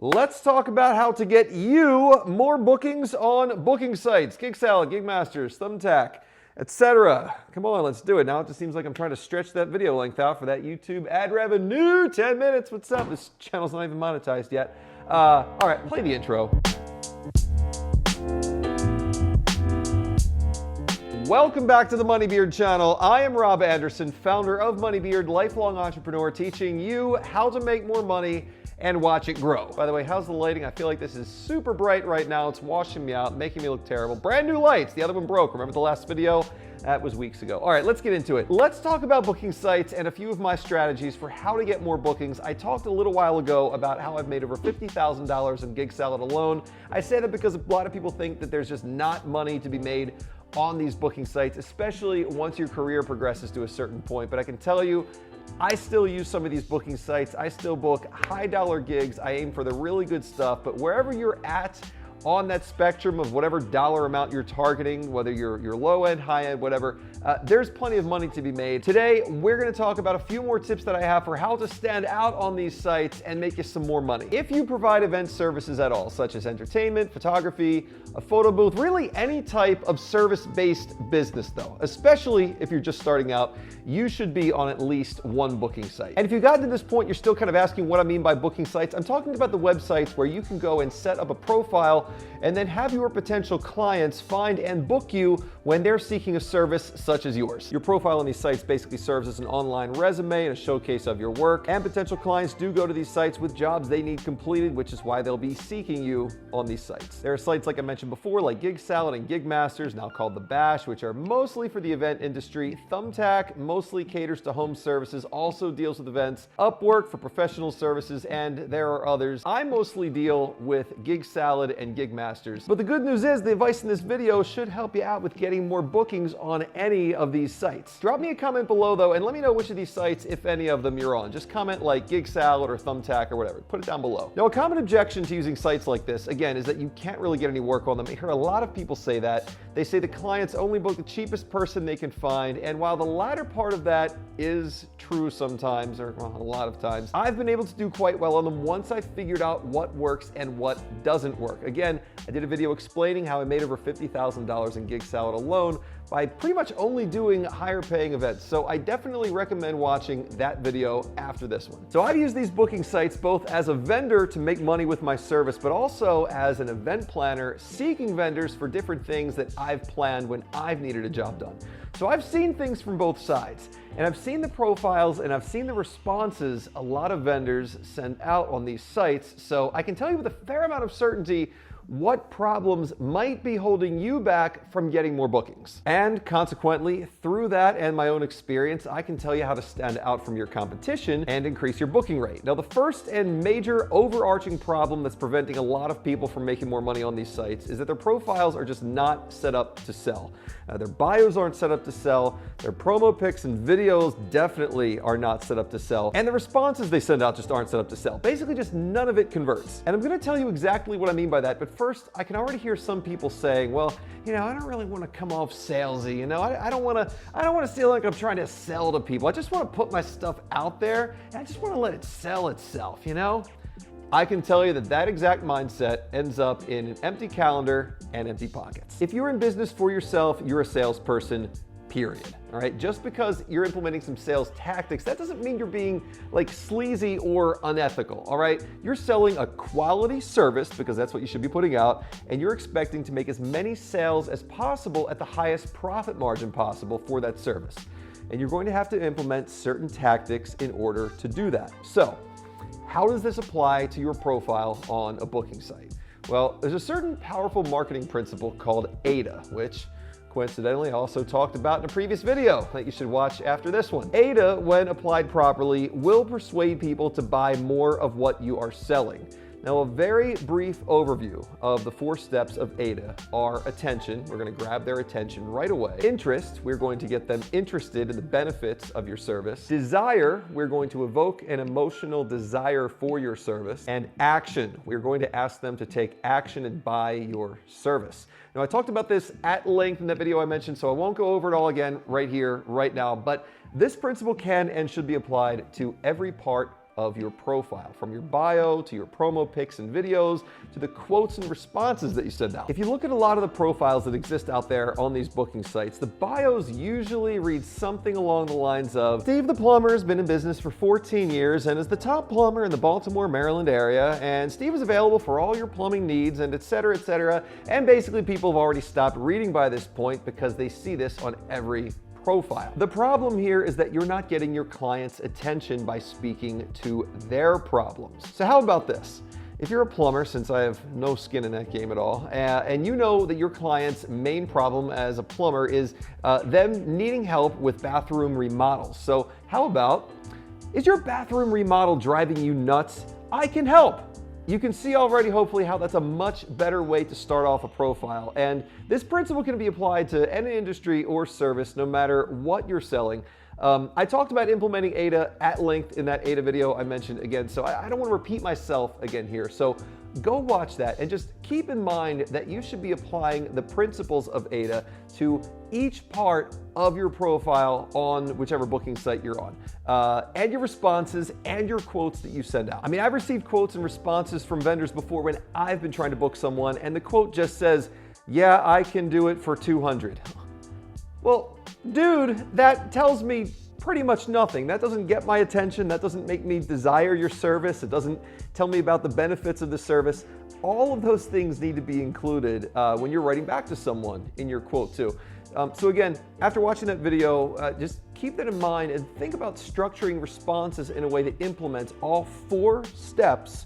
Let's talk about how to get you more bookings on booking sites. GigSalad, GigMasters, Thumbtack, etc. Come on, let's do it. Now it just seems like I'm trying to stretch that video length out for that YouTube ad revenue. 10 minutes, what's up? This channel's not even monetized yet. All right, play the intro. Welcome back to the MoneyBeard channel. I am Rob Anderson, founder of MoneyBeard, lifelong entrepreneur, teaching you how to make more money and watch it grow. By the way, how's the lighting? I feel like this is super bright right now. It's washing me out, making me look terrible. Brand new lights. The other one broke. Remember the last video? That was weeks ago. All right, let's get into it. Let's talk about booking sites and a few of my strategies for how to get more bookings. I talked a little while ago about how I've made over $50,000 in GigSalad alone. I say that because a lot of people think that there's just not money to be made on these booking sites, especially once your career progresses to a certain point. But I can tell you, I still use some of these booking sites. I still book high dollar gigs. I aim for the really good stuff, but wherever you're at on that spectrum of whatever dollar amount you're targeting, whether you're low end, high end, whatever, there's plenty of money to be made. Today, we're gonna talk about a few more tips that I have for how to stand out on these sites and make you some more money. If you provide event services at all, such as entertainment, photography, a photo booth, really any type of service-based business though, especially if you're just starting out, you should be on at least one booking site. And if you've gotten to this point, you're still kind of asking what I mean by booking sites. I'm talking about the websites where you can go and set up a profile and then have your potential clients find and book you when they're seeking a service such as yours. Your profile on these sites basically serves as an online resume and a showcase of your work, and potential clients do go to these sites with jobs they need completed, which is why they'll be seeking you on these sites. There are sites like I mentioned before, like GigSalad and GigMasters, now called The Bash, which are mostly for the event industry. Thumbtack mostly caters to home services, also deals with events. Upwork for professional services, and there are others. I mostly deal with GigSalad and GigMasters. But the good news is the advice in this video should help you out with getting more bookings on any of these sites. Drop me a comment below though and let me know which of these sites, if any of them, you're on. Just comment like GigSalad or Thumbtack or whatever. Put it down below. Now, a common objection to using sites like this, again, is that you can't really get any work on them. I hear a lot of people say that. They say the clients only book the cheapest person they can find, and while the latter part of that is true sometimes, or well, a lot of times, I've been able to do quite well on them once I figured out what works and what doesn't work. Again, I did a video explaining how I made over $50,000 in GigSalad alone by pretty much only doing higher paying events. So I definitely recommend watching that video after this one. So I've used these booking sites both as a vendor to make money with my service, but also as an event planner seeking vendors for different things that I've planned when I've needed a job done. So I've seen things from both sides, and I've seen the profiles and I've seen the responses a lot of vendors send out on these sites. So I can tell you with a fair amount of certainty what problems might be holding you back from getting more bookings. And consequently, through that and my own experience, I can tell you how to stand out from your competition and increase your booking rate. Now, the first and major overarching problem that's preventing a lot of people from making more money on these sites is that their profiles are just not set up to sell. Their bios aren't set up to sell, their promo pics and videos definitely are not set up to sell, and the responses they send out just aren't set up to sell. Basically, just none of it converts. And I'm gonna tell you exactly what I mean by that, but first, I can already hear some people saying, well, you know, I don't really want to come off salesy, you know, I don't want to feel like I'm trying to sell to people. I just want to put my stuff out there and I just want to let it sell itself, you know? I can tell you that that exact mindset ends up in an empty calendar and empty pockets. If you're in business for yourself, you're a salesperson, period. All right, just because you're implementing some sales tactics, that doesn't mean you're being like sleazy or unethical. All right, you're selling a quality service because that's what you should be putting out, and you're expecting to make as many sales as possible at the highest profit margin possible for that service. And you're going to have to implement certain tactics in order to do that. So, how does this apply to your profile on a booking site? Well, there's a certain powerful marketing principle called AIDA, which coincidentally, I also talked about in a previous video that you should watch after this one. AIDA, when applied properly, will persuade people to buy more of what you are selling. Now, a very brief overview of the 4 steps of AIDA are attention. We're going to grab their attention right away. Interest, we're going to get them interested in the benefits of your service. Desire, we're going to evoke an emotional desire for your service. And action, we're going to ask them to take action and buy your service. Now, I talked about this at length in that video I mentioned, so I won't go over it all again right here, right now, but this principle can and should be applied to every part of your profile, from your bio to your promo pics and videos to the quotes and responses that you send out. If you look at a lot of the profiles that exist out there on these booking sites, the bios usually read something along the lines of, Steve the plumber has been in business for 14 years and is the top plumber in the Baltimore, Maryland area, and Steve is available for all your plumbing needs, and etc., etc. And basically people have already stopped reading by this point because they see this on every profile. The problem here is that you're not getting your client's attention by speaking to their problems. So how about this? If you're a plumber, since I have no skin in that game at all, and you know that your client's main problem as a plumber is them needing help with bathroom remodels. So how about, is your bathroom remodel driving you nuts? I can help. You can see already, hopefully, how that's a much better way to start off a profile. And this principle can be applied to any industry or service, no matter what you're selling. I talked about implementing AIDA at length in that AIDA video I mentioned again, so I don't want to repeat myself again here. So go watch that and just keep in mind that you should be applying the principles of AIDA to each part of your profile on whichever booking site you're on, and your responses and your quotes that you send out. I mean, I've received quotes and responses from vendors before when I've been trying to book someone and the quote just says, yeah, I can do it for 200. Well, dude, that tells me pretty much nothing. That doesn't get my attention. That doesn't make me desire your service. It doesn't tell me about the benefits of the service. All of those things need to be included when you're writing back to someone in your quote too. So again, after watching that video, just keep that in mind and think about structuring responses in a way that implements all 4 steps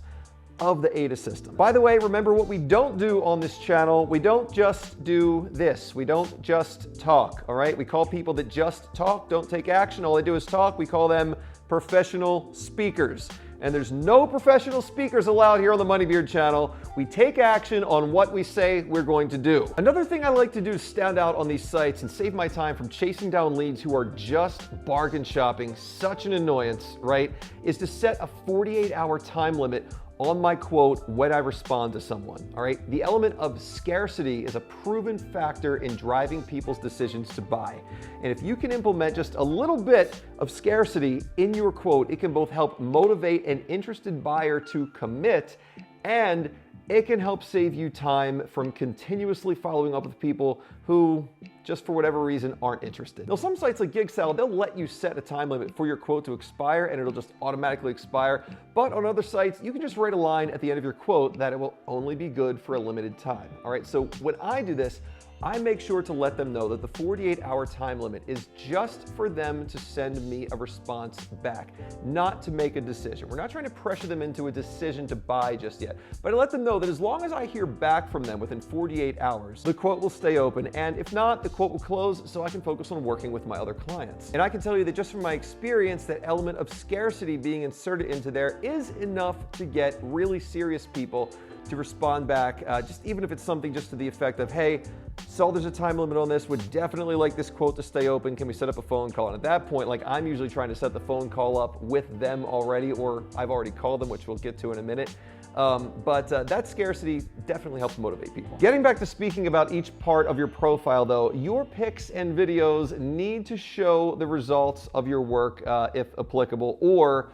of the AIDA system. By the way, remember what we don't do on this channel. We don't just do this. We don't just talk, all right? We call people that just talk, don't take action. All they do is talk. We call them professional speakers. And there's no professional speakers allowed here on the MoneyBeard channel. We take action on what we say we're going to do. Another thing I like to do to stand out on these sites and save my time from chasing down leads who are just bargain shopping, such an annoyance, right, is to set a 48-hour time limit on my quote when I respond to someone, all right? The element of scarcity is a proven factor in driving people's decisions to buy. And if you can implement just a little bit of scarcity in your quote, it can both help motivate an interested buyer to commit, and it can help save you time from continuously following up with people who, just for whatever reason, aren't interested. Now, some sites like GigSalad, they'll let you set a time limit for your quote to expire and it'll just automatically expire. But on other sites, you can just write a line at the end of your quote that it will only be good for a limited time. All right, so when I do this, I make sure to let them know that the 48-hour time limit is just for them to send me a response back, not to make a decision. We're not trying to pressure them into a decision to buy just yet, but I let them know that as long as I hear back from them within 48 hours, the quote will stay open, and if not, the quote will close so I can focus on working with my other clients. And I can tell you that just from my experience, that element of scarcity being inserted into there is enough to get really serious people to respond back, just even if it's something just to the effect of, hey, so there's a time limit on this, would definitely like this quote to stay open, can we set up a phone call? And at that point, like, I'm usually trying to set the phone call up with them already, or I've already called them, which we'll get to in a minute. But that scarcity definitely helps motivate people. Getting back to speaking about each part of your profile though, your pics and videos need to show the results of your work, if applicable, or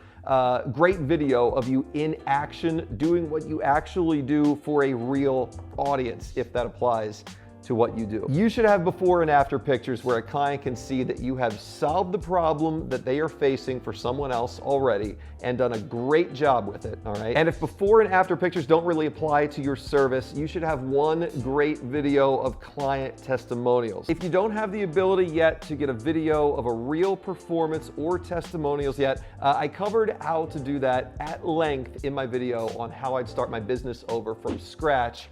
great video of you in action doing what you actually do for a real audience, if that applies to what you do. You should have before and after pictures where a client can see that you have solved the problem that they are facing for someone else already and done a great job with it, all right? And if before and after pictures don't really apply to your service, you should have one great video of client testimonials. If you don't have the ability yet to get a video of a real performance or testimonials yet, I covered how to do that at length in my video on how I'd start my business over from scratch.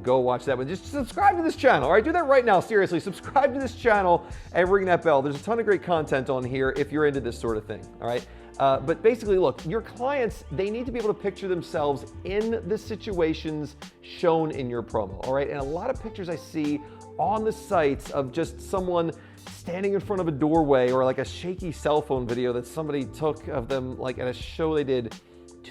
Go watch that one. Just subscribe to this channel, all right? Do that right now, seriously. Subscribe to this channel and ring that bell. There's a ton of great content on here if you're into this sort of thing, all right? But basically, look, your clients, they need to be able to picture themselves in the situations shown in your promo, all right? And a lot of pictures I see on the sites of just someone standing in front of a doorway, or like a shaky cell phone video that somebody took of them like at a show they did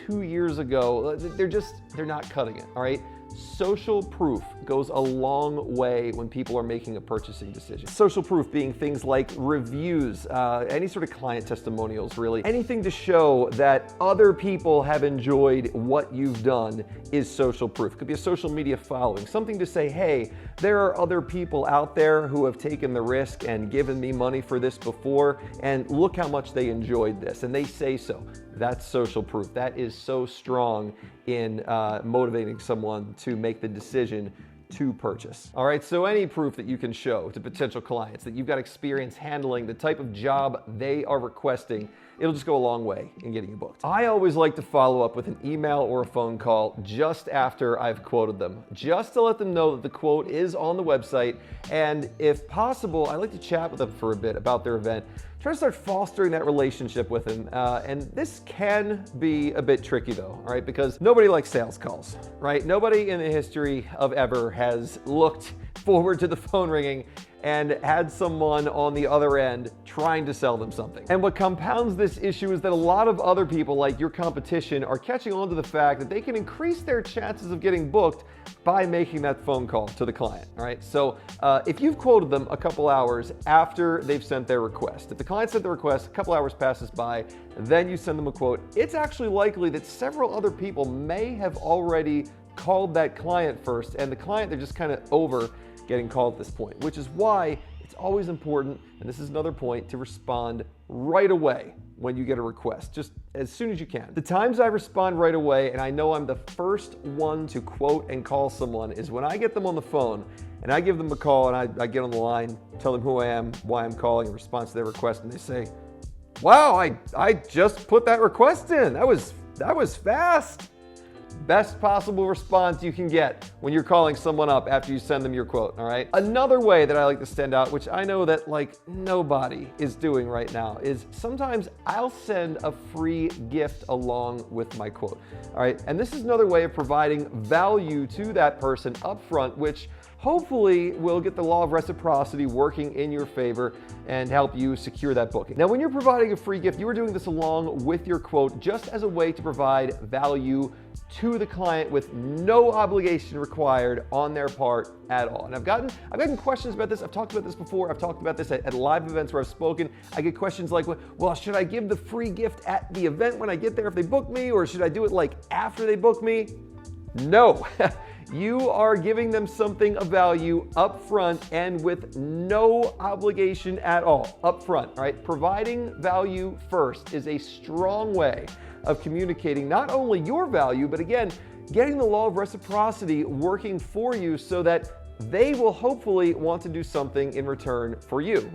2 years ago. They're not cutting it, all right? Social proof goes a long way when people are making a purchasing decision. Social proof being things like reviews, any sort of client testimonials, really. Anything to show that other people have enjoyed what you've done is social proof. It could be a social media following, something to say, hey, there are other people out there who have taken the risk and given me money for this before, and look how much they enjoyed this, and they say so. That's social proof. That is so strong in motivating someone to make the decision to purchase. All right, so any proof that you can show to potential clients that you've got experience handling the type of job they are requesting, it'll just go a long way in getting you booked. I always like to follow up with an email or a phone call just after I've quoted them, just to let them know that the quote is on the website, and if possible, I like to chat with them for a bit about their event. Try to start fostering that relationship with them. And this can be a bit tricky though, all right? Because nobody likes sales calls, right? Nobody in the history of ever has looked forward to the phone ringing and had someone on the other end trying to sell them something. And what compounds this issue is that a lot of other people, like your competition, are catching on to the fact that they can increase their chances of getting booked by making that phone call to the client, all right? So if you've quoted them a couple hours after they've sent their request, if the client sent the request, a couple hours passes by, then you send them a quote, it's actually likely that several other people may have already called that client first, and the client, they're just kind of over getting called at this point, which is why it's always important, and this is another point, to respond right away when you get a request, just as soon as you can. The times I respond right away, and I know I'm the first one to quote and call someone, is when I get them on the phone and I give them a call and I get on the line, tell them who I am, why I'm calling in response to their request, and they say, wow, I just put that request in. That was fast. Best possible response you can get when you're calling someone up after you send them your quote, all right? Another way that I like to stand out, which I know that like nobody is doing right now, is sometimes I'll send a free gift along with my quote, all right? And this is another way of providing value to that person up front, which hopefully will get the law of reciprocity working in your favor and help you secure that booking. Now, when you're providing a free gift, you are doing this along with your quote just as a way to provide value to the client with no obligation required on their part at all. And I've gotten questions about this. I've talked about this before. I've talked about this at live events where I've spoken. I get questions like, well, should I give the free gift at the event when I get there if they book me, or should I do it like after they book me? No. You are giving them something of value up front and with no obligation at all up front, all right? Providing value first is a strong way of communicating not only your value, but again, getting the law of reciprocity working for you so that they will hopefully want to do something in return for you,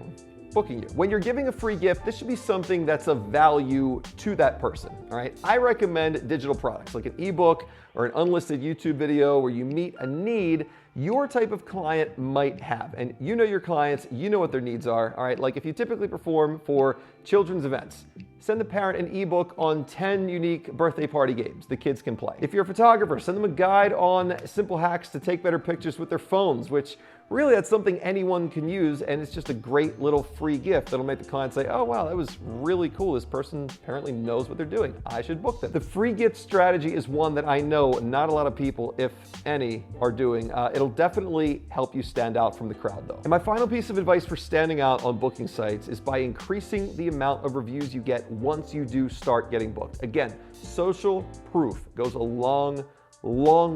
booking you. When you're giving a free gift, this should be something that's of value to that person, all right? I recommend digital products like an ebook or an unlisted YouTube video where you meet a need your type of client might have. And you know your clients, you know what their needs are, all right? Like if you typically perform for children's events, send the parent an ebook on 10 unique birthday party games the kids can play. If you're a photographer, send them a guide on simple hacks to take better pictures with their phones, which really that's something anyone can use, and it's just a great little free gift that'll make the client say, oh wow, that was really cool. This person apparently knows what they're doing. I should book them. The free gift strategy is one that I know not a lot of people, if any, are doing. It'll definitely help you stand out from the crowd though. And my final piece of advice for standing out on booking sites is by increasing the amount of reviews you get once you do start getting booked. Again, social proof goes a long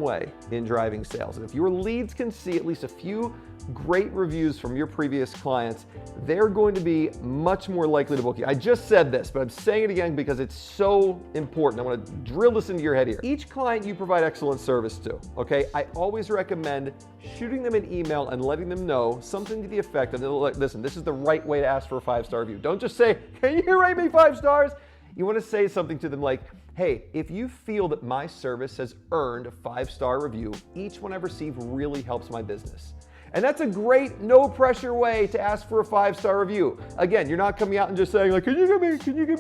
way in driving sales. And if your leads can see at least a few great reviews from your previous clients, they're going to be much more likely to book you. I just said this, but I'm saying it again because it's so important. I want to drill this into your head here. Each client you provide excellent service to, okay, I always recommend shooting them an email and letting them know something to the effect of, listen, this is the right way to ask for a 5-star review. Don't just say, can you rate me 5 stars? You want to say something to them like, hey, if you feel that my service has earned a 5-star review, each one I've received really helps my business. And that's a great, no pressure way to ask for a 5-star review. Again, you're not coming out and just saying like, can you give me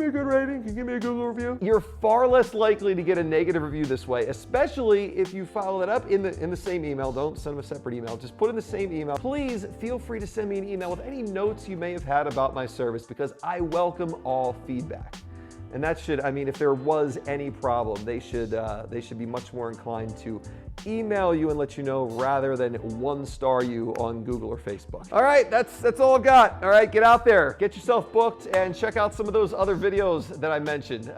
a good rating? Can you give me a Google review? You're far less likely to get a negative review this way, especially if you follow that up in the same email. Don't send them a separate email. Just put in the same email. Please feel free to send me an email with any notes you may have had about my service because I welcome all feedback. And that should, I mean, if there was any problem, they should be much more inclined to email you and let you know rather than 1-star you on Google or Facebook. All right, that's all I've got. All right, get out there, get yourself booked, and check out some of those other videos that I mentioned.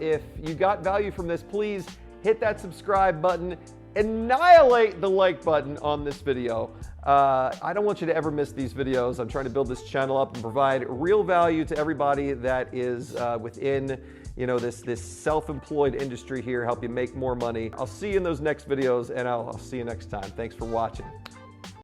If you got value from this, please hit that subscribe button, annihilate the like button on this video. I don't want you to ever miss these videos. I'm trying to build this channel up and provide real value to everybody that is within, you know, this self-employed industry here, help you make more money. I'll see you in those next videos, and I'll see you next time. Thanks for watching.